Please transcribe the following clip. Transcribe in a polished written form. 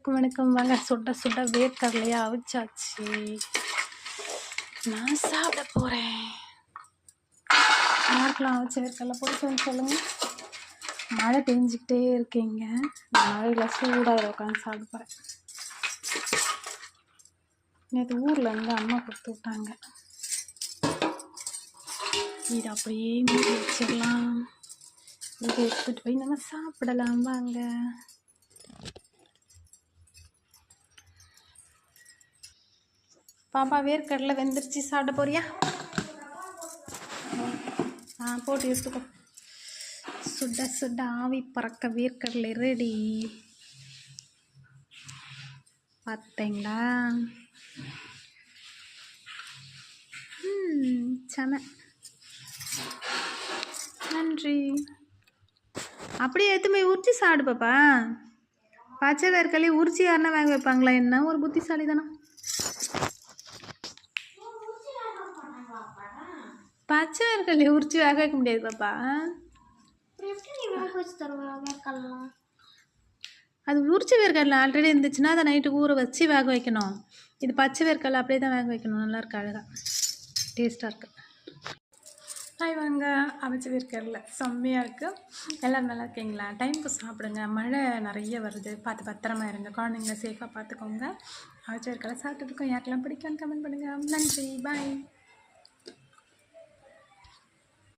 அனைவருக்கும் வணக்கம். வாங்க சுட சுட வேர்க்கடலையா அவிச்சாச்சு. நான் சாப்பிட போகிறேன். யாருக்கெல்லாம் அவிச்ச வேர்க்கடலை பிடிக்கும்னு சொல்லுங்கள். மழை பெஞ்சிக்கிட்டே இருக்கீங்க. மழையில் சூடாக உட்காந்து சாப்பிட போகிறேன். நேற்று ஊரில் இருந்து அம்மா கொடுத்து விட்டாங்க. இது அப்படியே மூடி வச்சிடலாம். இதை எடுத்துகிட்டு போய் நம்ம சாப்பிடலாம். வாங்க. பாப்பா வேர்க்கடலை வெந்துருச்சு, சாப்பிட போறியா? போட்டு எடுத்துக்கோ. சுட சுட ஆவி பறக்க வேர்க்கடலை ரெடி. பார்த்தீங்களா? செம. நன்றி. அப்படியே எடுத்து போய் உரிச்சி சாப்பிடு பாப்பா. பச்சை வேர்க்கடலை உரிச்சி யாருன்னா வேக வைப்பாங்களா? என்ன ஒரு புத்திசாலி தானே. பச்சை வேர்க்கடலை உரிச்சி வேக வைக்க முடியாது பாப்பா. அது உரிச்சி வேர்க்கடலை ஆல்ரெடி இருந்துச்சுன்னா அதை நைட்டுக்கு ஊற வச்சு வேக வைக்கணும். இது பச்சை வேர்க்கடலை அப்படியே தான் வேக வைக்கணும். நல்லா இருக்கு, அழகாக டேஸ்ட்டாக இருக்குது. ஹாய் வாங்க. அவிச்ச வேர்க்கடலை செம்மையாக இருக்குது. எல்லோரும் நல்லா இருக்கீங்களா? டைமுக்கு சாப்பிடுங்க. மழை நிறைய வருது, பார்த்து பத்திரமா இருங்க. குழந்தைங்கள சேஃபாக பார்த்துக்கோங்க. அவிச்ச வேர்க்கடலை சாப்பிட்டதுக்கும் யாருக்கெல்லாம் பிடிக்கும்னு கமெண்ட் பண்ணுங்கள். நன்றி, பாய்.